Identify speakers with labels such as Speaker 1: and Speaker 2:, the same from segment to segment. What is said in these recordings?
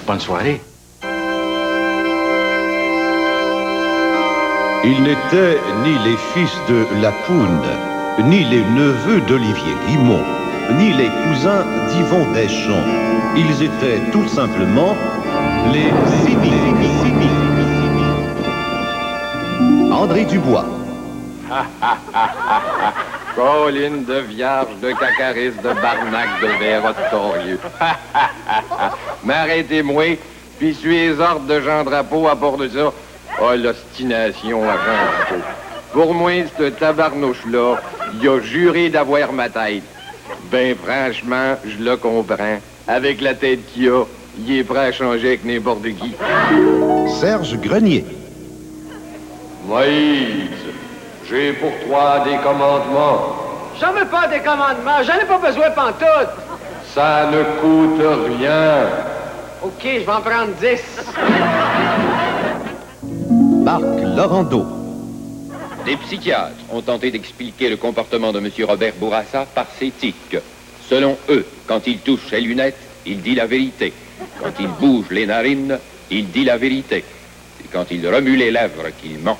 Speaker 1: Bonne soirée.
Speaker 2: Ils n'étaient ni les fils de Lapoune, ni les neveux d'Olivier Guimont, ni les cousins d'Yvon Deschamps. Ils étaient tout simplement les Simi. André Dubois.
Speaker 3: Colline de vierge, de cacaris, de barnac, de verre octorieux. Mais arrêtez-moi, puis suis les ordres de Jean Drapeau à bord de ça. Oh, l'ostination à Jean Drapeau. Pour moi, ce tabarnouche-là, il a juré d'avoir ma tête. Ben, franchement, je le comprends. Avec la tête qu'il a, il est prêt à changer avec n'importe qui.
Speaker 2: Serge Grenier.
Speaker 3: Moïse, j'ai pour toi des commandements.
Speaker 4: J'en veux pas des commandements, j'en ai pas besoin pantoute.
Speaker 3: Ça ne coûte rien.
Speaker 4: OK, je vais en prendre 10.
Speaker 2: Marc Laurando.
Speaker 5: Des psychiatres ont tenté d'expliquer le comportement de M. Robert Bourassa par ses tics. Selon eux, quand il touche ses lunettes, il dit la vérité. Quand il bouge les narines, il dit la vérité. Et quand il remue les lèvres, qu'il ment.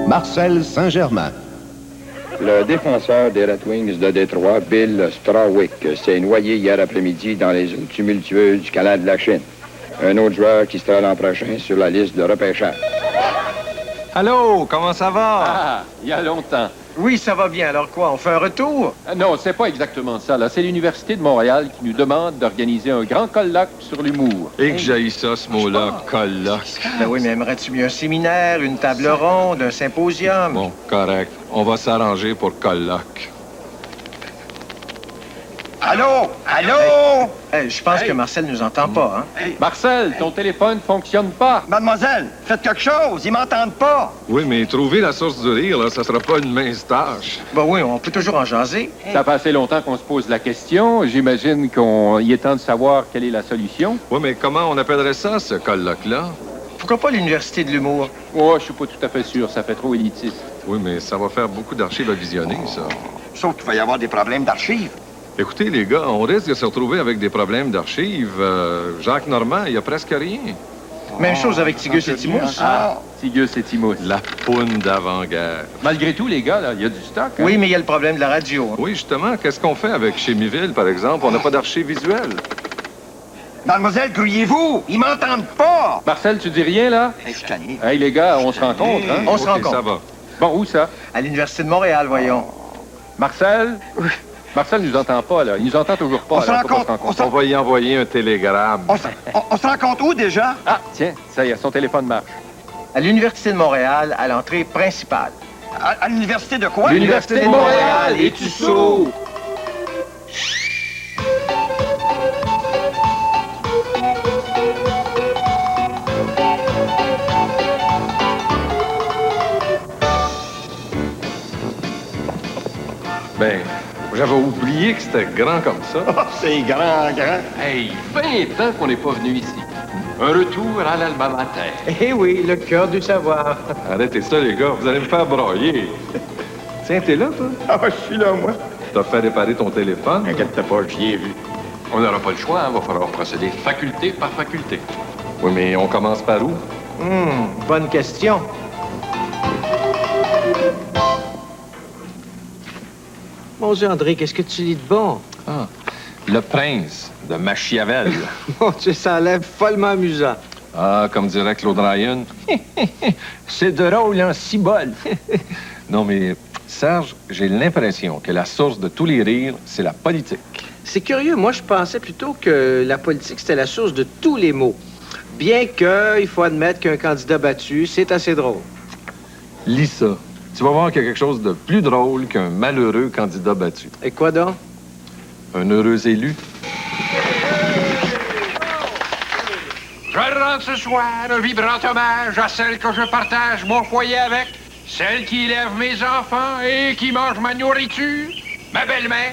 Speaker 2: Marcel Saint-Germain.
Speaker 6: Le défenseur des Red Wings de Détroit, Bill Strawick, s'est noyé hier après-midi dans les eaux tumultueuses du canal de la Chine. Un autre joueur qui sera l'an prochain sur la liste de repêchage.
Speaker 7: Allô, comment ça va?
Speaker 3: Ah, il y a longtemps.
Speaker 7: Oui, ça va bien. Alors quoi, on fait un retour?
Speaker 3: Non, c'est pas exactement ça, là. C'est l'Université de Montréal qui nous demande d'organiser un grand colloque sur l'humour.
Speaker 7: Et que j'haïs ça, ce mot-là, colloque.
Speaker 8: Ben oui, mais aimerais-tu mieux un séminaire, une table ronde, un symposium?
Speaker 7: Bon, correct. On va s'arranger pour colloque.
Speaker 8: Allô? Allô? Je pense que Marcel nous entend pas, hein?
Speaker 3: Marcel, ton téléphone fonctionne pas.
Speaker 8: Mademoiselle, faites quelque chose, ils m'entendent pas.
Speaker 7: Oui, mais trouver la source du rire, là, ça sera pas une mince tâche.
Speaker 8: Ben oui, on peut toujours en jaser.
Speaker 3: Ça fait assez longtemps qu'on se pose la question. J'imagine qu'il est temps de savoir quelle est la solution.
Speaker 7: Oui, mais comment on appellerait ça, ce colloque-là?
Speaker 8: Pourquoi pas l'Université de l'humour?
Speaker 3: Oh, je suis pas tout à fait sûr. Ça fait trop élitiste.
Speaker 7: Oui, mais ça va faire beaucoup d'archives à visionner, ça.
Speaker 8: Sauf qu'il va y avoir des problèmes d'archives.
Speaker 7: Écoutez, les gars, on risque de se retrouver avec des problèmes d'archives. Jacques Normand, il y a presque rien.
Speaker 8: Même chose avec Tigus et Timous.
Speaker 3: Tigus et Timous.
Speaker 7: La poune d'avant-guerre.
Speaker 3: Malgré tout, les gars, là, il y a du stock. Hein?
Speaker 8: Oui, mais il y a le problème de la radio.
Speaker 7: Oui, justement, qu'est-ce qu'on fait avec Chémiville, par exemple? On n'a pas d'archives visuelles.
Speaker 8: Mademoiselle, grouillez-vous! Ils m'entendent pas!
Speaker 3: Marcel, tu dis rien, là?
Speaker 8: Je suis tanné.
Speaker 3: Hey, les gars, on se rencontre, hein?
Speaker 8: On se
Speaker 7: OK,
Speaker 8: rencontre.
Speaker 7: ça va.
Speaker 3: Bon, où ça?
Speaker 8: À l'Université de Montréal, voyons.
Speaker 3: Marcel? Marcel nous entend pas, là. Il nous entend toujours pas.
Speaker 8: On se
Speaker 3: là. Faut pas
Speaker 8: rencontre.
Speaker 7: On va y envoyer un télégramme.
Speaker 8: On se rencontre où, déjà?
Speaker 3: Ah, tiens, ça y est, son téléphone marche.
Speaker 8: À l'Université de Montréal, à l'entrée principale. À l'Université de quoi?
Speaker 3: L'Université de Montréal, es-tu sourd?
Speaker 7: Ben, j'avais oublié que c'était grand comme ça.
Speaker 8: C'est grand.
Speaker 3: Hey, 20 ans qu'on n'est pas venu ici. Un retour à l'alma mater.
Speaker 8: Eh oui, le cœur du savoir.
Speaker 7: Arrêtez ça, les gars, vous allez me faire broyer. Tiens, t'es là, toi?
Speaker 8: Ah, je suis là, moi.
Speaker 7: T'as fait réparer ton téléphone?
Speaker 8: Inquiète pas, j'y ai vu.
Speaker 3: On n'aura pas le choix, il va falloir procéder faculté par faculté.
Speaker 7: Oui, mais on commence par où?
Speaker 8: Bonne question. Mon Dieu, André, qu'est-ce que tu lis de bon?
Speaker 7: Ah, Le Prince de Machiavel.
Speaker 8: Mon Dieu, ça a l'air follement amusant.
Speaker 7: Ah, comme dirait Claude Ryan.
Speaker 8: C'est drôle en cibole.
Speaker 7: Non, mais Serge, j'ai l'impression que la source de tous les rires, c'est la politique.
Speaker 8: C'est curieux, moi je pensais plutôt que la politique c'était la source de tous les maux. Bien que, il faut admettre qu'un candidat battu, c'est assez drôle.
Speaker 7: Lis ça. Tu vas voir qu'il y a quelque chose de plus drôle qu'un malheureux candidat battu.
Speaker 8: Et quoi donc?
Speaker 7: Un heureux élu.
Speaker 9: Je rends ce soir un vibrant hommage à celle que je partage mon foyer avec, celle qui élève mes enfants et qui mange ma nourriture, ma belle-mère.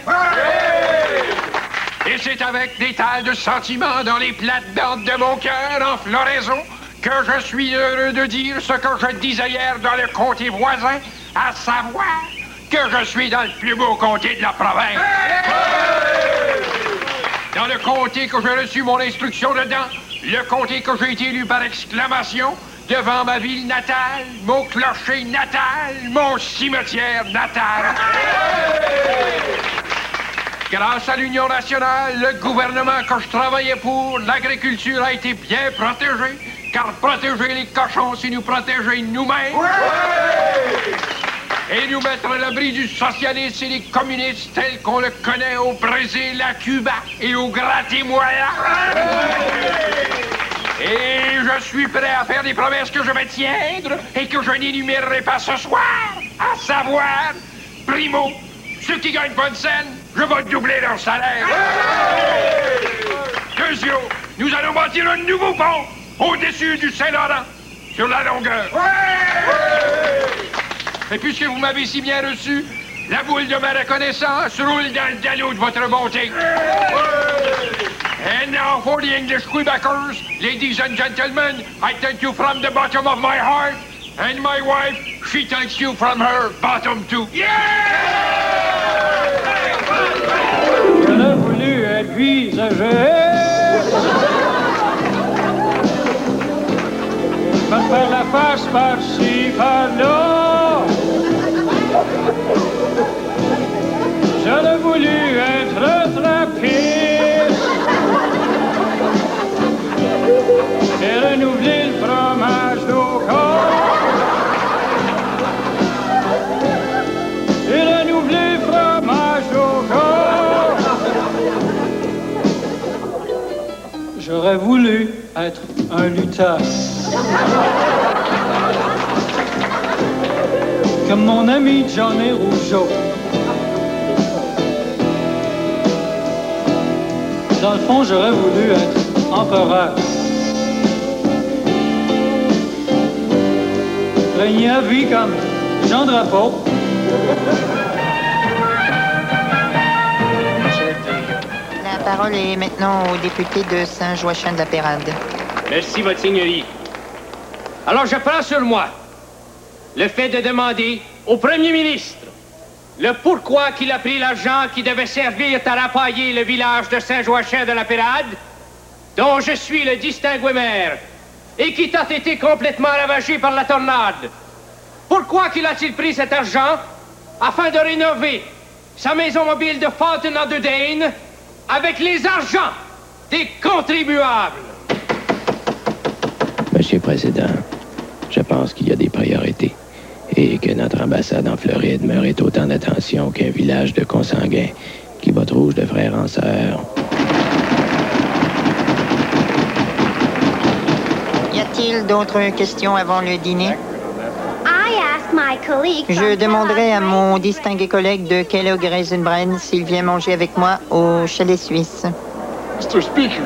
Speaker 9: Et c'est avec des tas de sentiments dans les plates-bandes de mon cœur en floraison que je suis heureux de dire ce que je disais hier dans le comté voisin, à savoir que je suis dans le plus beau comté de la province. dans le comté que j'ai reçu mon instruction dedans, le comté que j'ai été élu par exclamation, devant ma ville natale, mon clocher natal, mon cimetière natal. Grâce à l'Union nationale, le gouvernement que je travaillais pour, l'agriculture a été bien protégée, car protéger les cochons, c'est nous protéger nous-mêmes. Et nous mettre à l'abri du socialisme et des communistes tels qu'on le connaît au Brésil, à Cuba et au Guatemala. Et je suis prêt à faire des promesses que je vais tiendre et que je n'énumérerai pas ce soir, à savoir, primo, ceux qui gagnent pas de scène, je vais doubler leur salaire. Deuxièmement, nous allons bâtir un nouveau pont au-dessus du Saint-Laurent, sur la longueur. Et puisque vous m'avez si bien reçu, la boule de ma reconnaissance roule dans le dallo de votre bonté. And now for the English Quebecers, ladies and gentlemen, I thank you from the bottom of my heart. And my wife, she thanks you from her bottom too.
Speaker 1: J'aurais voulu être visagé. Pas faire la face par-ci, par-là. J'aurais voulu être trappiste et renouveler le fromage d'au corps. Et renouveler le fromage d'au corps. J'aurais voulu être un lutteur. Comme mon ami Johnny Rougeau. Dans le fond, j'aurais voulu être empereur. Régner à vie comme Jean Drapeau.
Speaker 10: La parole est maintenant au député de Saint-Joachim-de-la-Pérade.
Speaker 4: Merci, votre seigneurie. Alors, je prends sur moi le fait de demander au premier ministre le pourquoi qu'il a pris l'argent qui devait servir à rapailler le village de Saint-Joachim-de-la-Pérade, dont je suis le distingué maire, et qui a été complètement ravagé par la tornade. Pourquoi qu'il a-t-il pris cet argent afin de rénover sa maison mobile de Fontaine-en-Dedaine avec les argents des contribuables?
Speaker 11: Monsieur le Président, je pense qu'il y a des priorités et que notre ambassade en Floride mérite autant d'attention qu'un village de consanguins qui vote rouge de frère en sœur.
Speaker 10: Y a-t-il d'autres questions avant le dîner? Je demanderai à mon distingué collègue de Kellogg-Raisinbrand s'il vient manger avec moi au chalet suisse.
Speaker 12: Mr. Speaker.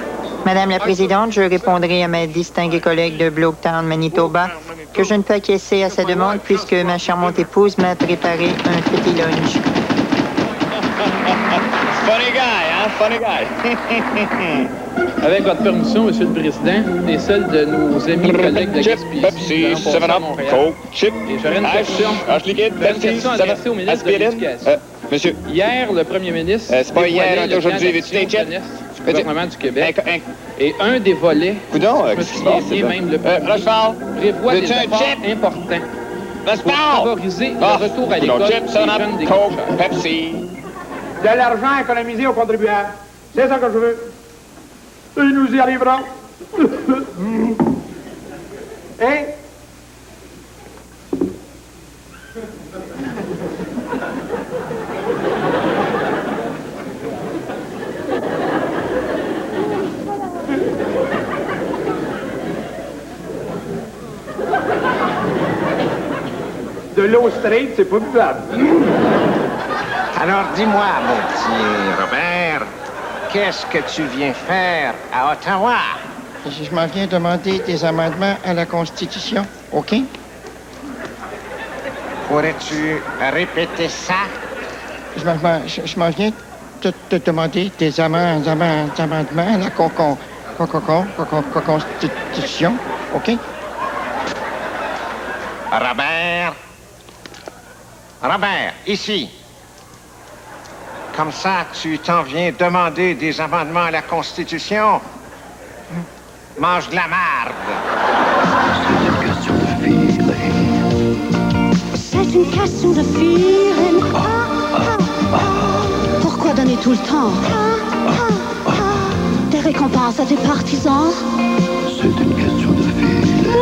Speaker 10: Madame la Présidente, je répondrai à ma distinguée collègue de Blocktown, Manitoba, que je ne peux acquiescer à sa demande puisque ma charmante épouse m'a préparé un petit lunch.
Speaker 13: Funny guy, hein? Funny guy.
Speaker 14: Avec votre permission, Monsieur le Président, et celle de nos amis collègues de Gaspésie,
Speaker 13: Pepsi, 7-Up, Coke, Chip, Hash liquide, Pepsi, 7-Up,
Speaker 14: au ministre de l'Éducation.
Speaker 13: Monsieur.
Speaker 14: Hier, le premier ministre...
Speaker 13: c'est pas hier, aujourd'hui, veux-tu des chips?
Speaker 14: Du gouvernement du Québec. Et un des volets, je me souviens bien même le prévoit des efforts importants pour favoriser le retour à l'école des jeunes décrocheurs.
Speaker 13: Pepsi.
Speaker 15: De l'argent économisé aux contribuables. C'est ça que je veux. Et nous y arriverons. Hein? De l'eau straight, c'est pas buvable.
Speaker 16: Alors dis-moi, mon petit Robert, qu'est-ce que tu viens faire à Ottawa?
Speaker 17: Je m'en viens demander des amendements à la Constitution, OK?
Speaker 16: Pourrais-tu répéter ça?
Speaker 17: Je m'en viens te demander des amendements à la Constitution, OK?
Speaker 16: Robert, ici. Comme ça, tu t'en viens demander des amendements à la Constitution? Mange de la marde!
Speaker 12: C'est une question de feeling. Pourquoi donner tout le temps des récompenses à tes partisans?
Speaker 18: C'est une question de feeling.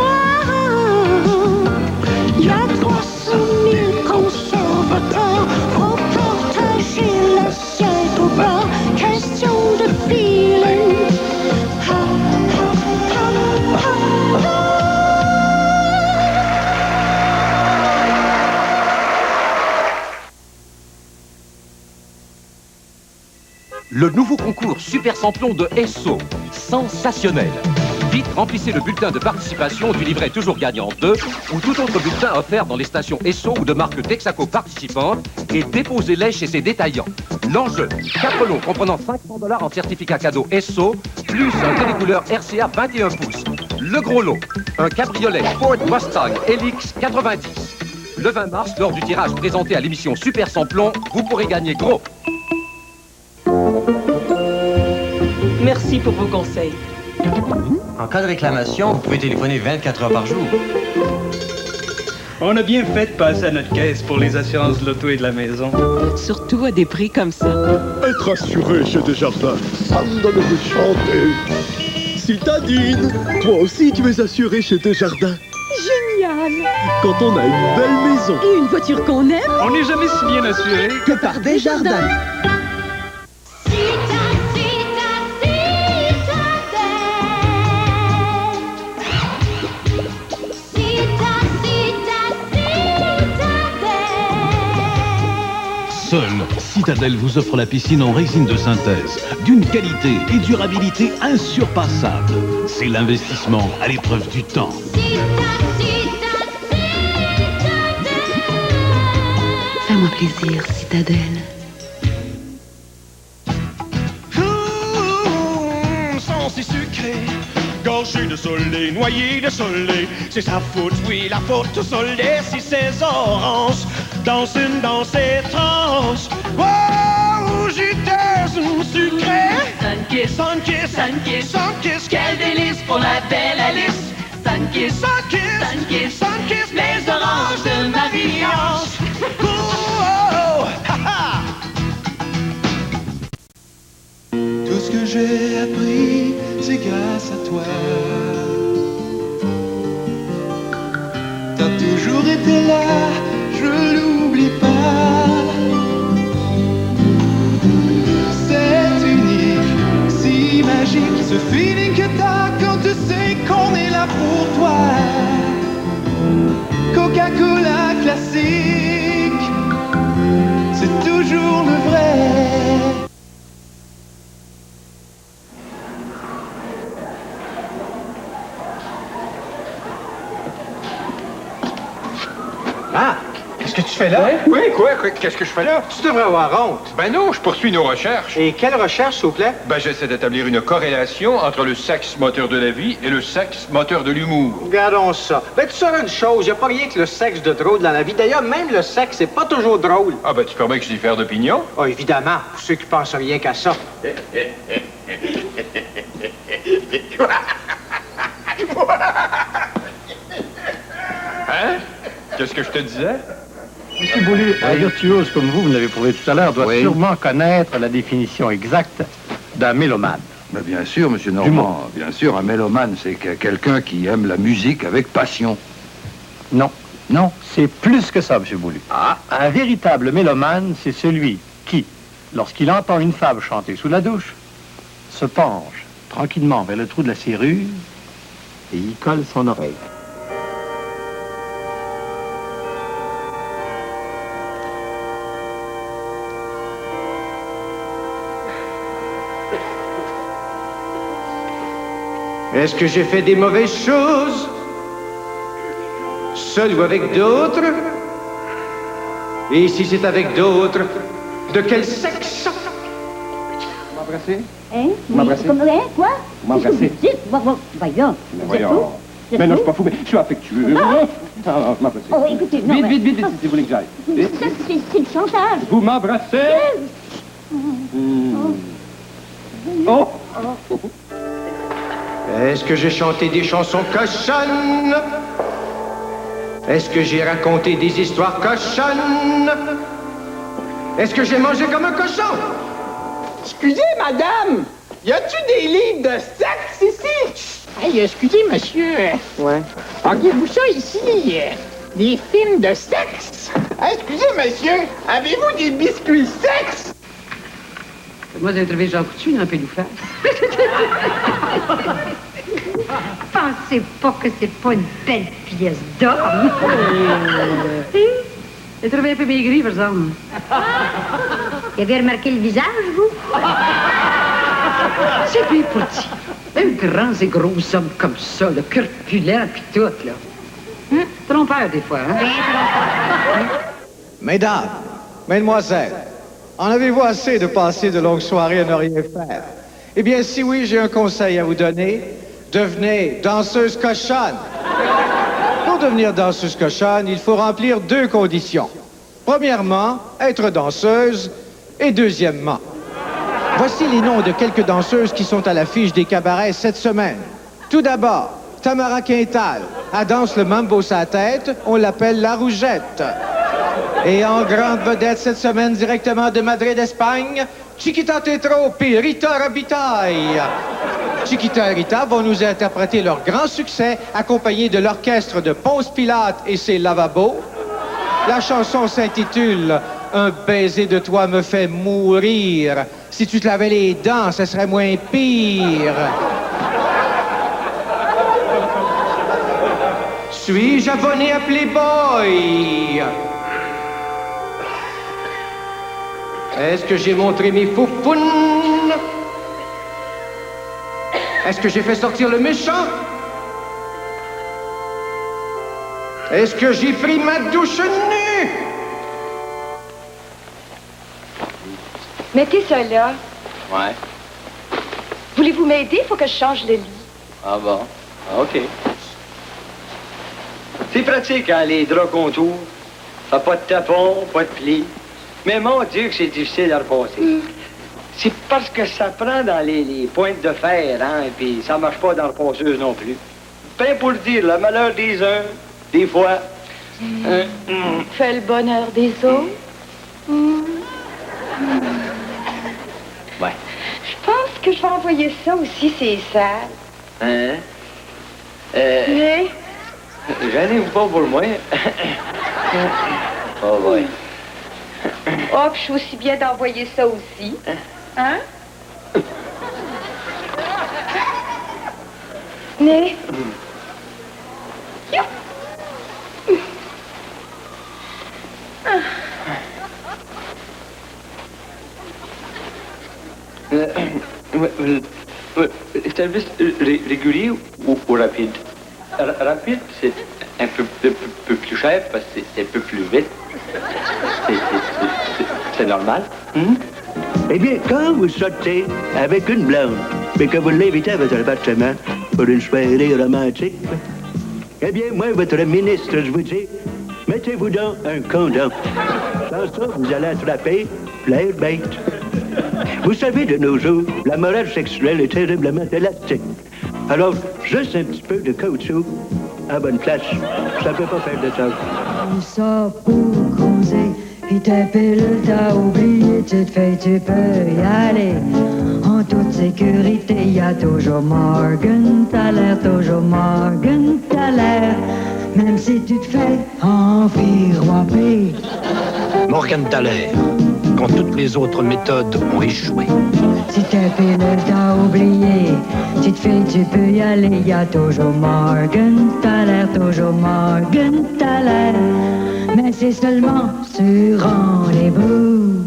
Speaker 12: Il y a 300 000 conservateurs pour partager l'assiette au beurre. Question de feeling.
Speaker 19: Le nouveau concours Super Samplon de Esso, sensationnel. Vite, remplissez le bulletin de participation du livret toujours gagnant 2 ou tout autre bulletin offert dans les stations Esso ou de marque Texaco participantes et déposez-les chez ses détaillants. L'enjeu, 4 lots comprenant $500 en certificat cadeau Esso, plus un télécouleur RCA 21 pouces. Le gros lot, un cabriolet Ford Mustang LX 90. Le 20 mars, lors du tirage présenté à l'émission Super Samplon, vous pourrez gagner gros.
Speaker 20: Merci pour vos conseils.
Speaker 21: En cas de réclamation, vous pouvez téléphoner 24 heures par jour.
Speaker 1: On a bien fait de passer à notre caisse pour les assurances de l'auto et de la maison.
Speaker 20: Surtout à des prix comme ça.
Speaker 18: Être assuré chez Desjardins, ça me donne envie de chanter. Citadine, toi aussi tu es assuré chez Desjardins.
Speaker 20: Génial!
Speaker 18: Quand on a une belle maison.
Speaker 20: Et une voiture qu'on aime.
Speaker 1: On n'est jamais si bien assuré
Speaker 20: que par Desjardins.
Speaker 22: Seule Citadel vous offre la piscine en résine de synthèse, d'une qualité et durabilité insurpassables. C'est l'investissement à l'épreuve du temps.
Speaker 20: Fais-moi plaisir, Citadel.
Speaker 23: Sans si sucré, gorgé de soleil, noyé de soleil. C'est sa faute, oui, la faute au soleil, si ces oranges dansent une danse étrange. Oh, j'étais un sucré.
Speaker 24: Sunkiss,
Speaker 23: Sunkiss,
Speaker 24: Sunkiss,
Speaker 23: Sunkiss.
Speaker 24: Quel délice pour la belle Alice. Sunkiss,
Speaker 23: Sunkiss,
Speaker 24: Sunkiss,
Speaker 23: Sunkiss.
Speaker 24: Les oranges de Marie-Ange.
Speaker 23: Oh, oh, ha, ha.
Speaker 25: Tout ce que j'ai appris, c'est grâce à toi. T'as toujours été là, je l'oublie pas. C'est unique, si magique, ce feeling que t'as quand tu sais qu'on est là pour toi. Coca-Cola classique, c'est toujours le vrai.
Speaker 8: Ah! Qu'est-ce que tu fais là?
Speaker 9: Oui, quoi? Qu'est-ce que je fais là?
Speaker 8: Tu devrais avoir honte.
Speaker 9: Ben non, je poursuis nos recherches.
Speaker 8: Et quelle recherche, s'il vous plaît?
Speaker 9: Ben, j'essaie d'établir une corrélation entre le sexe moteur de la vie et le sexe moteur de l'humour.
Speaker 8: Regardons ça. Ben, tu sauras une chose, il n'y a pas rien que le sexe de drôle dans la vie. D'ailleurs, même le sexe, c'est pas toujours drôle.
Speaker 9: Ah, ben, tu permets que je diffère d'opinion?
Speaker 8: Ah, évidemment, pour ceux qui pensent rien qu'à ça.
Speaker 9: Hein? Qu'est-ce que je te disais?
Speaker 26: Monsieur Boulay, un virtuose comme vous l'avez prouvé tout à l'heure, doit sûrement connaître la définition exacte d'un mélomane.
Speaker 27: Mais bien sûr, monsieur Normand, bien sûr, un mélomane, c'est quelqu'un qui aime la musique avec passion.
Speaker 26: Non, non, c'est plus que ça, monsieur Boulay. Ah. Un véritable mélomane, c'est celui qui, lorsqu'il entend une femme chanter sous la douche, se penche tranquillement vers le trou de la serrure et y colle son oreille.
Speaker 8: Est-ce que j'ai fait des mauvaises choses? Seul ou avec d'autres? Et si c'est avec d'autres, de quel sexe?
Speaker 28: Vous m'embrassez?
Speaker 12: Hein?
Speaker 28: M'embrasser?
Speaker 12: Comme, hein? Quoi?
Speaker 28: Vous m'embrassez?
Speaker 12: Voyons.
Speaker 28: Voyons. Mais non, je suis pas fou, mais je suis affectueux. Ah, vous m'embrassez.
Speaker 12: Oh, écoutez, non,
Speaker 28: vite, si vous voulez que j'aille.
Speaker 12: Ça, c'est le chantage.
Speaker 28: Vous m'embrassez?
Speaker 16: Oh! Est-ce que j'ai chanté des chansons cochonnes? Est-ce que j'ai raconté des histoires cochonnes? Est-ce que j'ai mangé comme un cochon?
Speaker 15: Excusez, madame, y a-tu des livres de sexe ici? Hey, excusez, monsieur.
Speaker 16: Ouais.
Speaker 15: Auriez-vous ça ici? Des films de sexe? Hey, excusez, monsieur, avez-vous des biscuits sexe?
Speaker 2: Moi, j'ai trouvé Jean Coutu dans un pédophile.
Speaker 3: Pensez pas que c'est pas une belle pièce d'or.
Speaker 2: J'ai trouvé un peu maigri, par exemple.
Speaker 3: Vous avez remarqué le visage, vous?
Speaker 2: C'est bien petit. Un grand et gros homme comme ça, le corpulent pis tout, là. Hein? Trompeur, des fois, hein?
Speaker 16: Mesdames, mesdemoiselles, en avez-vous assez de passer de longues soirées à ne rien faire? Eh bien, si oui, j'ai un conseil à vous donner. Devenez danseuse cochonne. Pour devenir danseuse cochonne, il faut remplir 2 conditions. Premièrement, être danseuse. Et deuxièmement, voici les noms de quelques danseuses qui sont à l'affiche des cabarets cette semaine. Tout d'abord, Tamara Quintal. Elle danse le mambo sa tête, on l'appelle la rougette. Et en grande vedette cette semaine, directement de Madrid, Espagne, Chiquita Tetro et Rita Rabitaille. Chiquita et Rita vont nous interpréter leur grand succès, accompagnés de l'orchestre de Ponce Pilate et ses lavabos. La chanson s'intitule « Un baiser de toi me fait mourir. Si tu te lavais les dents, ce serait moins pire. » Suis-je abonné à Playboy? Est-ce que j'ai montré mes foufounes? Est-ce que j'ai fait sortir le méchant? Est-ce que j'ai pris ma douche nue?
Speaker 4: Mettez ça là.
Speaker 5: Ouais.
Speaker 4: Voulez-vous m'aider? Faut que je change le lit.
Speaker 5: Ah bon? Ah, OK. C'est pratique, hein, les draps contours. Ça pas de tapon, pas de plis. Mais mon Dieu que c'est difficile à repasser. C'est parce que ça prend dans les pointes de fer, hein, et puis ça marche pas dans la repasseuse non plus. Ben pour le dire, le malheur des uns, des fois...
Speaker 4: Fait le bonheur des autres.
Speaker 5: Ouais.
Speaker 4: Je pense que je vais envoyer ça aussi, c'est sale.
Speaker 5: Hein?
Speaker 4: Mais...
Speaker 5: Gênez-vous pas pour moi. Oh, ouais.
Speaker 4: Oh, puis je suis aussi bien d'envoyer ça aussi. Hein? Mais...
Speaker 5: Service régulier ou rapide? Rapide, c'est un peu plus cher parce que c'est un peu plus vite. C'est normal.
Speaker 6: Eh bien, quand vous sortez avec une blonde et que vous l'invitez à votre appartement pour une soirée romantique, eh bien, moi, votre ministre, je vous dis, mettez-vous donc un condom. Sans ça, vous allez attraper plein de bêtes. Vous savez, de nos jours, la morale sexuelle est terriblement élastique. Alors, juste un petit peu de caoutchouc à bonne place, ça peut pas faire de tort.
Speaker 7: Ça pour causer, puis ta pile t'as oublié, tu te fais, tu peux y aller. En toute sécurité, y a toujours Morgan, t'as l'air, toujours Morgan, t'as l'air. Même si tu te fais environner.
Speaker 10: Morgan Thaler, quand toutes les autres méthodes ont échoué.
Speaker 7: Si ta pile t'as oublié, tu te fais, tu peux y aller. Y a toujours Morgan, t'as l'air, toujours Morgan, t'as l'air. Mais c'est seulement sur rendez-vous.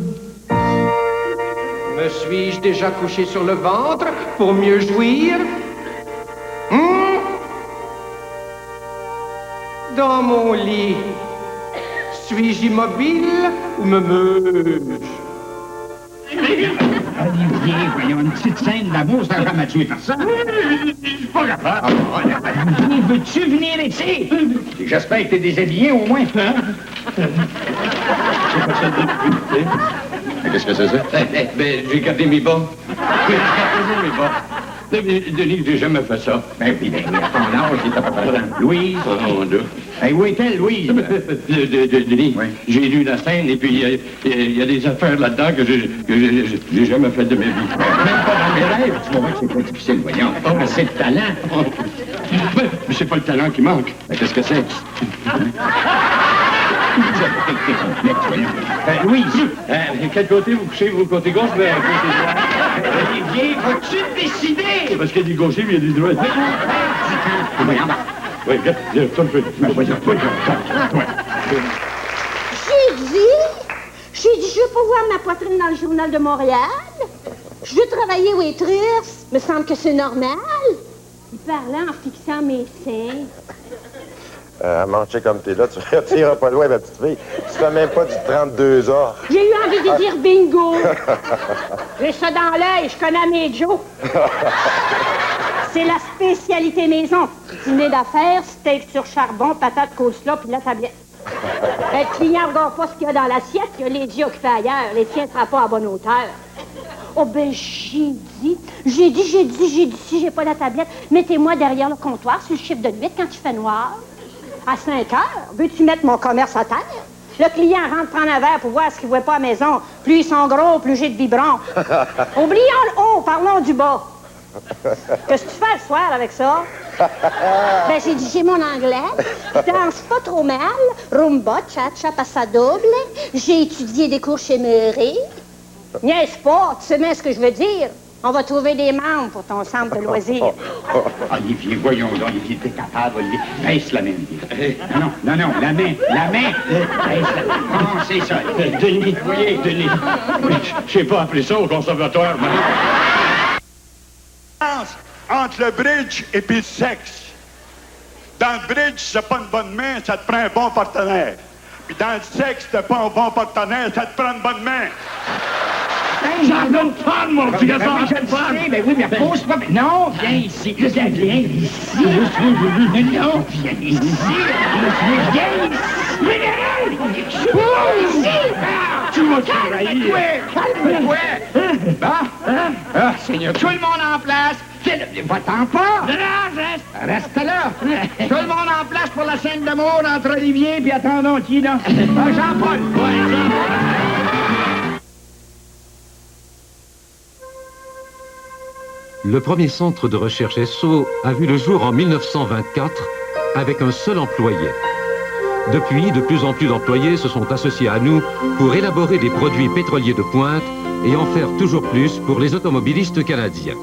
Speaker 16: Me suis-je déjà couché sur le ventre pour mieux jouir? Dans mon lit, suis-je immobile ou me meus-je?
Speaker 15: Olivier, voyons, une petite scène d'amour, ça n'a jamais tué personne. Je suis pas capable. Olivier, veux-tu venir ici? J'espère que t'es déshabillé au moins, hein? C'est pas ça de Qu'est-ce que c'est ça?
Speaker 10: Ben, j'ai gardé mes bas. J'ai gardé mes bas. Denis, j'ai jamais fait ça.
Speaker 15: Ben oui, à ton âge, il est à peu près temps. Louise?
Speaker 10: Oh, là.
Speaker 15: Hey, où est-elle, Louise?
Speaker 10: Denis, j'ai lu la scène et puis il y a des affaires là-dedans que j'ai jamais fait de ma vie.
Speaker 15: Même pas dans mes rêves. Tu vas voir que c'est pas difficile, voyons. Assez de talent.
Speaker 10: Mais c'est pas le talent qui manque.
Speaker 15: Mais qu'est-ce que c'est? Louise,
Speaker 10: quel côté vous couchez? Vous côté gauche, mais côté droit?
Speaker 15: Olivier, vas-tu décider?
Speaker 10: Parce qu'il y a des gauchers, mais il y a des droits. Oui, viens, toi, je
Speaker 12: J'ai dit, je veux pas voir ma poitrine dans le journal de Montréal. Je veux travailler waitress. Me semble que c'est normal. Il parlait en fixant mes seins.
Speaker 1: À manger comme t'es là, tu iras pas loin, ma petite fille. Tu fais même pas du 32 heures.
Speaker 12: J'ai eu envie de dire bingo. J'ai ça dans l'œil, je connais mes Joe. C'est la spécialité maison. Dîner d'affaires, steak sur charbon, patates coleslaw, puis la tablette. Le client regarde pas ce qu'il y a dans l'assiette, il a les yeux occupés ailleurs. Les tiens ne seront pas à bonne hauteur. Oh ben, j'ai dit, si j'ai pas la tablette, mettez-moi derrière le comptoir sur le chiffre de 8 quand il fait noir. À 5 heures, veux-tu mettre mon commerce à terre? Le client rentre prendre un verre pour voir ce qu'il voit pas à la maison. Plus ils sont gros, plus j'ai de biberons. Oublions le haut, parlons du bas. Qu'est-ce que tu fais le soir avec ça? Ben, j'ai mon anglais. Je danse pas trop mal. Rumba, cha-cha, passa double. J'ai étudié des cours chez Murray. Niaise pas, tu sais bien ce que je veux dire. On va trouver des membres pour ton centre de loisirs.
Speaker 15: Olivier, voyons donc, Olivier, t'es capable, Olivier. Baisse la main, Olivier. Non, la main. Baisse la main. Non, c'est ça.
Speaker 10: Denis, voyez, Denis. Je sais pas appeler ça au conservatoire, mais...
Speaker 11: Entre le bridge et puis le sexe. Dans le bridge, c'est pas une bonne main, ça te prend un bon partenaire. Puis dans le sexe, t'as pas un bon partenaire, ça te prend une bonne main.
Speaker 15: J'en donne pas, mon petit gars. Je le sais, mais oui, mais pose pas. Non, viens ici. Viens ici. Non, viens ici. Viens ici. Tu m'as trahi. Calme-toi. Bon. Seigneur, tout le monde en place. Va-t'en pas. Non, reste là. Tout le monde en place pour la scène d'amour entre Olivier et attendons qui, là. Jean-Paul.
Speaker 13: Le premier centre de recherche SO a vu le jour en 1924 avec un seul employé. Depuis, de plus en plus d'employés se sont associés à nous pour élaborer des produits pétroliers de pointe et en faire toujours plus pour les automobilistes canadiens.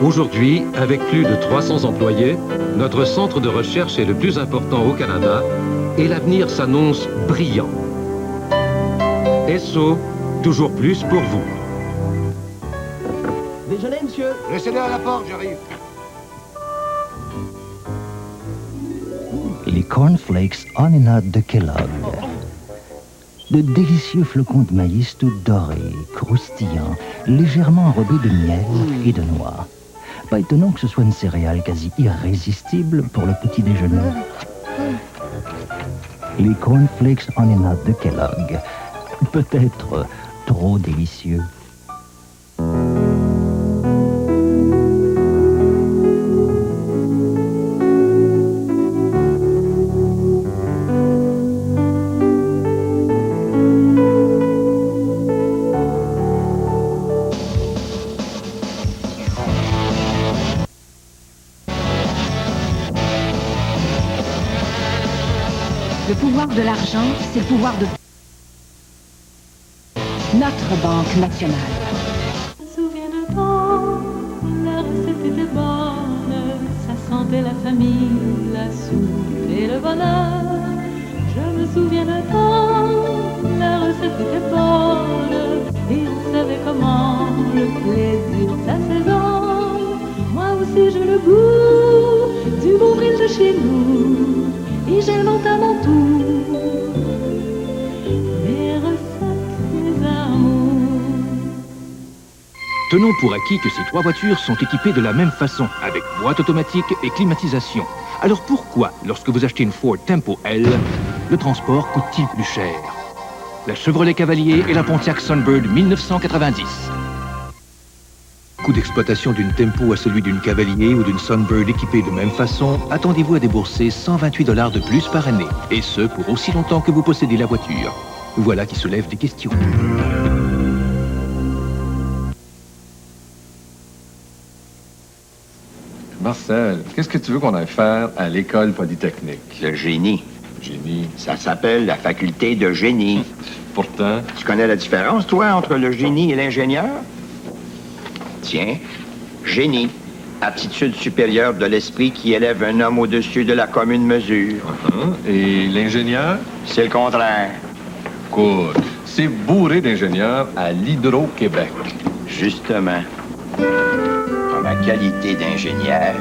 Speaker 13: Aujourd'hui, avec plus de 300 employés, notre centre de recherche est le plus important au Canada et l'avenir s'annonce brillant. SO, toujours plus pour vous.
Speaker 14: Déjeuner, monsieur.
Speaker 17: Laissez-le à la porte, j'arrive.
Speaker 18: Les cornflakes Honey Nut de Kellogg. De délicieux flocons de maïs tout dorés, croustillants, légèrement enrobés de miel et de noix. Pas étonnant que ce soit une céréale quasi irrésistible pour le petit déjeuner. Les cornflakes Honey Nut de Kellogg. Peut-être trop délicieux.
Speaker 19: Le pouvoir de l'argent, c'est le pouvoir de notre Banque nationale.
Speaker 21: Je me souviens d'un temps, la recette était bonne, ça sentait la famille, la soupe et le bonheur. Je me souviens d'un temps, la recette était bonne, et on savait comment le plaisir s'assaisonne. Moi aussi j'ai le goût du bon bril de chez nous. Et j'invente à mon tour mes recettes, mes amours.
Speaker 29: Tenons pour acquis que ces trois voitures sont équipées de la même façon, avec boîte automatique et climatisation. Alors pourquoi, lorsque vous achetez une Ford Tempo L, le transport coûte-t-il plus cher? la Chevrolet Cavalier et la Pontiac Sunbird 1990. Coût d'exploitation d'une Tempo à celui d'une Cavalier ou d'une Sunbird équipée de même façon, attendez-vous à débourser 128 $ de plus par année. Et ce, pour aussi longtemps que vous possédez la voiture. Voilà qui soulève des questions.
Speaker 9: Marcel, qu'est-ce que tu veux qu'on aille faire à l'école polytechnique?
Speaker 14: Le génie.
Speaker 9: Génie.
Speaker 14: Ça s'appelle la faculté de génie.
Speaker 9: Pourtant...
Speaker 14: Tu connais la différence, toi, entre le génie et l'ingénieur? Tiens, génie. Aptitude supérieure de l'esprit qui élève un homme au-dessus de la commune mesure.
Speaker 9: Et l'ingénieur?
Speaker 14: C'est le contraire.
Speaker 9: Écoute, c'est bourré d'ingénieurs à l'Hydro-Québec.
Speaker 14: Justement. En ma qualité d'ingénieur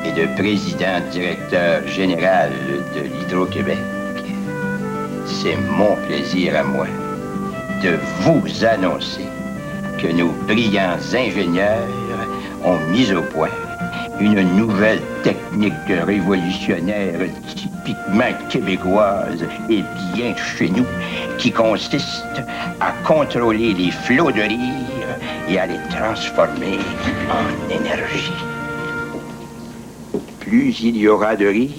Speaker 14: et de président-directeur général de l'Hydro-Québec, c'est mon plaisir à moi de vous annoncer que nos brillants ingénieurs ont mis au point une nouvelle technique révolutionnaire typiquement québécoise et bien chez nous, qui consiste à contrôler les flots de rire et à les transformer en énergie. Plus il y aura de rire,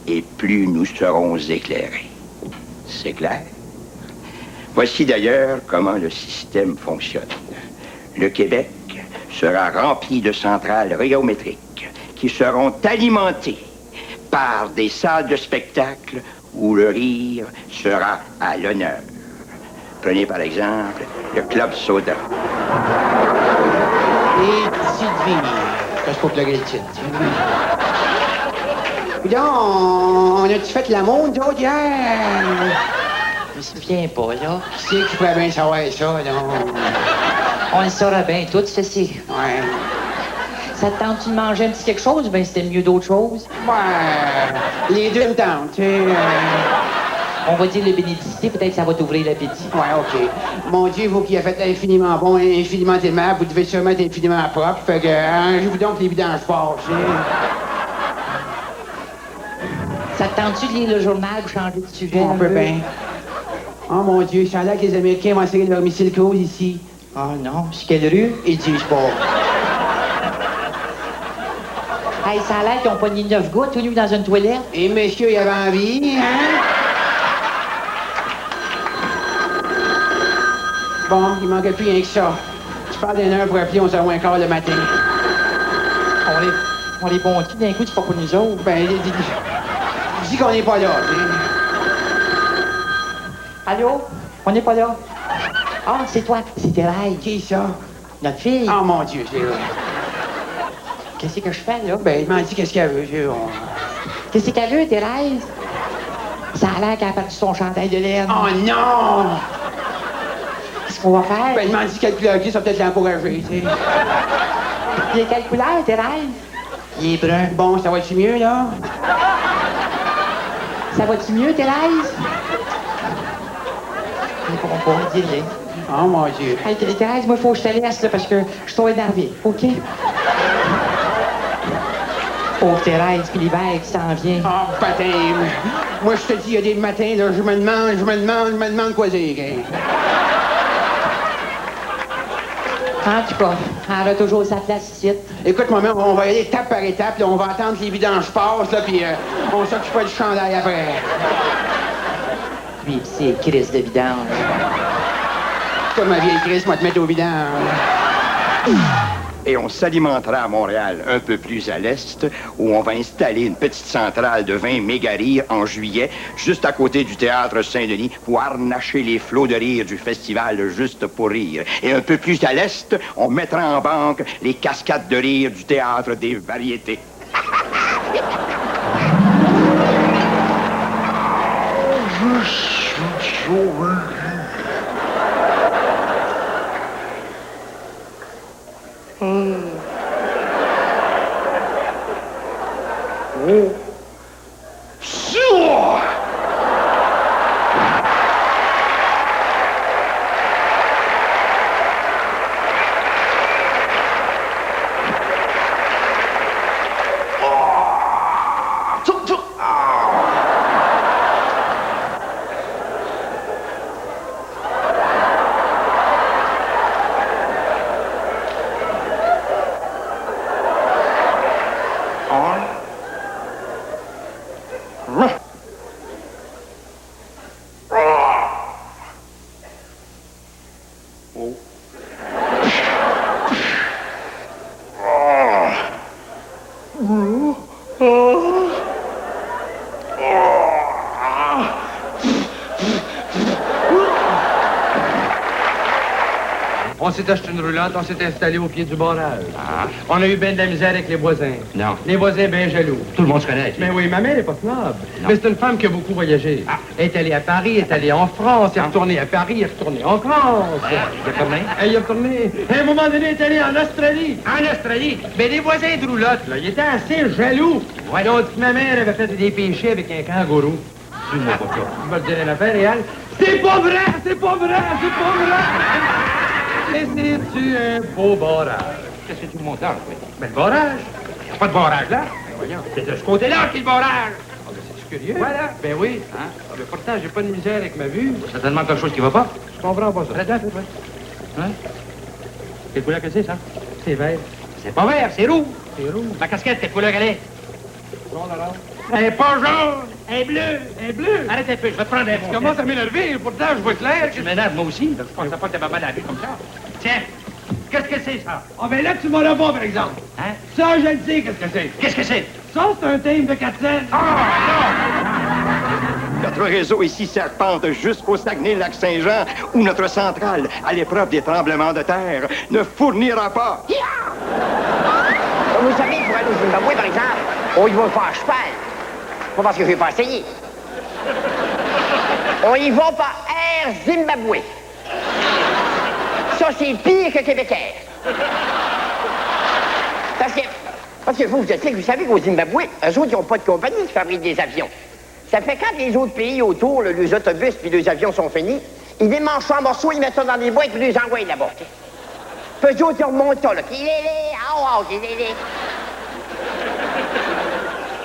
Speaker 14: et plus nous serons éclairés. C'est clair? Voici d'ailleurs comment le système fonctionne. Le Québec sera rempli de centrales rhéométriques qui seront alimentées par des salles de spectacle où le rire sera à l'honneur. Prenez par exemple le Club Soda.
Speaker 17: Et petite vie, parce qu'on pleurait le titre. Puis là, on a-tu fait l'amour, nous autres, hier?
Speaker 20: Je me souviens pas, là.
Speaker 17: Qui c'est qui pourrait bien savoir ça, là?
Speaker 20: On le saurait bien, tout, ceci.
Speaker 17: Ouais.
Speaker 20: Ça te tente-tu de manger un petit quelque chose? Ben, c'était mieux d'autre chose.
Speaker 17: Ouais, les deux me tentent, tu sais.
Speaker 20: On va dire le bénédicité, peut-être ça va t'ouvrir l'appétit.
Speaker 17: Ouais, OK. Mon Dieu, vous qui a fait infiniment bon, infiniment aimable, vous devez sûrement être infiniment propre. Fait que, arrangez-vous donc les vidanges forts, tu sais.
Speaker 20: Ça te tente-tu de lire le journal ou changer de sujet?
Speaker 17: On peut bien. Oh mon Dieu, ça a l'air que les Américains vont insérer leur missile cruise ici.
Speaker 20: Oh non, c'est quelle rue?
Speaker 17: Ils disent pas.
Speaker 20: Hey, ça a l'air qu'ils ont pogné 9 gars tout nus dans une toilette.
Speaker 17: Et monsieur, il avait envie, hein? Bon, il manquait plus rien que ça. Tu parles d'une heure pour appeler 11h15 le matin.
Speaker 20: On est bons d'un coup, c'est pas pour nous autres.
Speaker 17: Ben, dis qu'on n'est pas là, tu sais.
Speaker 20: Allô? On n'est pas là. Ah, c'est toi, c'est Thérèse.
Speaker 17: Qui ça?
Speaker 20: Notre fille.
Speaker 17: Oh mon Dieu, c'est vrai.
Speaker 20: Qu'est-ce que je fais, là?
Speaker 17: Ben, il m'a dit qu'est-ce qu'elle veut,
Speaker 20: Qu'est-ce qu'elle veut, Thérèse? Ça a l'air qu'elle a perdu son chandail de laine.
Speaker 17: Oh non!
Speaker 20: Qu'est-ce qu'on va faire?
Speaker 17: Ben, il m'a dit quelle couleur qui, ça va peut-être l'encourager, tu sais.
Speaker 20: Il est quelle couleur, Thérèse? Il est brun.
Speaker 17: Bon, ça va-tu mieux, là?
Speaker 20: Ça va-tu mieux, Thérèse? Ils pourront pas dire rien.
Speaker 17: Oh mon Dieu.
Speaker 20: Hey, Thérèse, moi, il faut que je te laisse, là, parce que je suis trop énervé, OK? Pauvre Thérèse, puis l'hiver qui s'en vient.
Speaker 17: Oh, baptême. Moi, je te dis, il y a des matins, là, je me demande quoi dire. Hein.
Speaker 20: En tout cas, elle a toujours sa place ici.
Speaker 17: Écoute, maman, on va y aller étape par étape, là, on va attendre que les vidanges passent, là, puis on s'occupera du chandail après.
Speaker 20: Puis c'est Chris de vidange.
Speaker 17: Comme ma vieille Chris, moi, te mettre au vidange.
Speaker 14: Et on s'alimentera à Montréal, un peu plus à l'est, où on va installer une petite centrale de 20 mégarires en juillet, juste à côté du théâtre Saint-Denis, pour harnacher les flots de rire du festival Juste pour rire. Et un peu plus à l'est, on mettra en banque les cascades de rire du théâtre des variétés.
Speaker 5: s'est acheté une roulotte, on s'est installé au pied du barrage. On a eu bien de la misère avec les voisins.
Speaker 15: Non.
Speaker 5: Les voisins bien jaloux.
Speaker 15: Tout le monde se connaît.
Speaker 5: Mais oui, ma mère n'est pas snob. Mais c'est une femme qui a beaucoup voyagé. Elle est allée à Paris, elle est allée en France, elle est retournée à Paris, elle est retournée en France.
Speaker 15: Il est retourné?
Speaker 5: Elle y est retournée. À un moment donné, elle est allée en Australie.
Speaker 15: En Australie?
Speaker 5: Mais les voisins de roulotte, là, ils étaient assez jaloux. Ouais. Ils ont dit que ma mère avait fait des péchés avec un kangourou.
Speaker 15: Tu ne pas ça.
Speaker 5: Je vais te dire une affaire, et elle... C'est pas vrai! C'est pas vrai! C'est pas vrai! Et c'est-tu un beau barrage?
Speaker 15: Qu'est-ce que tu me montres là, oui?
Speaker 5: Ben, le barrage.
Speaker 15: Il n'y a pas de barrage là.
Speaker 5: Voyons.
Speaker 15: C'est de ce côté-là qu'il y a le barrage.
Speaker 5: Ah, ben, c'est curieux. Voilà. Ben oui. Hein? Ah, ben, pourtant, j'ai pas de misère avec ma vue.
Speaker 15: Certainement quelque chose qui va pas.
Speaker 5: Je comprends pas ça.
Speaker 15: Regarde, oui. Hein? Quelle couleur que c'est, ça?
Speaker 5: C'est vert.
Speaker 15: C'est pas vert, c'est rouge.
Speaker 5: C'est rouge.
Speaker 15: Ma casquette, quelle couleur elle est?
Speaker 5: Jaune alors.
Speaker 15: Elle est pas jaune! Elle est bleue!
Speaker 5: Elle est bleue!
Speaker 15: Arrête un peu, je vais te prendre un bon.
Speaker 5: Tu commences à m'énerver, pourtant je vois clair.
Speaker 15: Tu m'énerves, moi aussi. Je pensais pas que t'avais mal à la vue comme ça. Tiens, qu'est-ce que c'est, ça?
Speaker 5: Ah, ben là, tu m'en as pas, par exemple.
Speaker 15: Hein?
Speaker 5: Ça, je le sais, qu'est-ce que c'est.
Speaker 15: Qu'est-ce que c'est?
Speaker 5: Ça, c'est un thème de 4 cents.
Speaker 3: Notre réseau ici serpente jusqu'au Saguenay-Lac-Saint-Jean, où notre centrale, à l'épreuve des tremblements de terre, ne fournira pas.
Speaker 20: Vous savez, pour aller au Zimbabwe, par exemple, on y va pas à cheval. Pas parce que je n'ai pas essayé. On y va par Air Zimbabwe. Ça, c'est pire que Québécois. Parce que vous savez qu'au Zimbabwe, eux autres, ils n'ont pas de compagnie qui fabrique des avions. Ça fait quand les autres pays autour, là, les autobus puis les avions sont finis, ils démangent ça en morceaux, ils mettent ça dans des boîtes puis ils les envoient là-bas. Puis eux autres, ils remontent ça, là.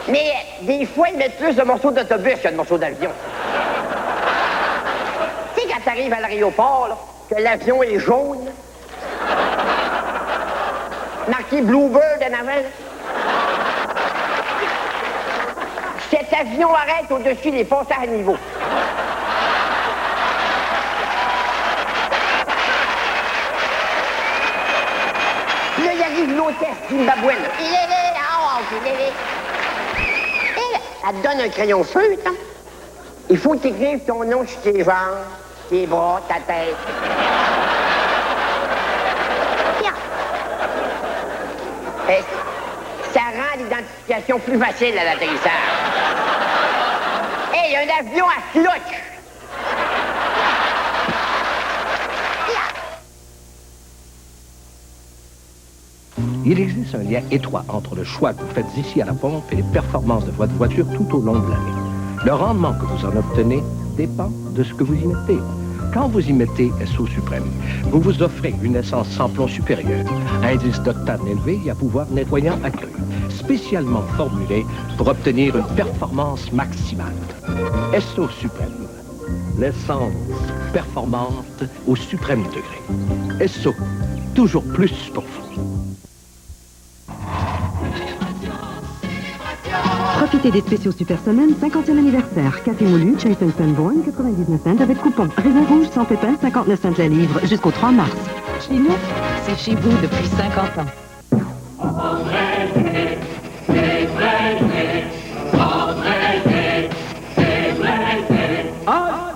Speaker 20: Mais des fois, ils mettent plus de morceaux d'autobus que de morceaux d'avion. Tu sais, quand t'arrives à l'aéroport, là, que l'avion est jaune, marqué Bluebird en avant, là. Cet avion arrête au-dessus des passages à niveau. Là, il arrive l'hôtesse zimbabwéenne. Elle te donne un crayon feutre, hein? Il faut t'écrire ton nom sur tes jambes, tes bras, ta tête. Et ça rend l'identification plus facile à l'atterrissage. Hey, un avion à clutch!
Speaker 8: Il existe un lien étroit entre le choix que vous faites ici à la pompe et les performances de votre voiture tout au long de l'année. Le rendement que vous en obtenez dépend de ce que vous y mettez. Quand vous y mettez SO Suprême, vous vous offrez une essence sans plomb supérieure, indice d'octane élevé et à pouvoir nettoyant accru, spécialement formulé pour obtenir une performance maximale. SO Suprême, l'essence performante au suprême degré. SO, toujours plus pour vous.
Speaker 22: Profitez des spéciaux Super Semaine 50e anniversaire. Café moulu, Chase & Sanborn, 99 cents avec coupon. Raisin rouge sans pépins, 59 cents la livre jusqu'au 3 mars.
Speaker 19: Chez nous, c'est chez vous depuis 50 ans.
Speaker 5: Ah!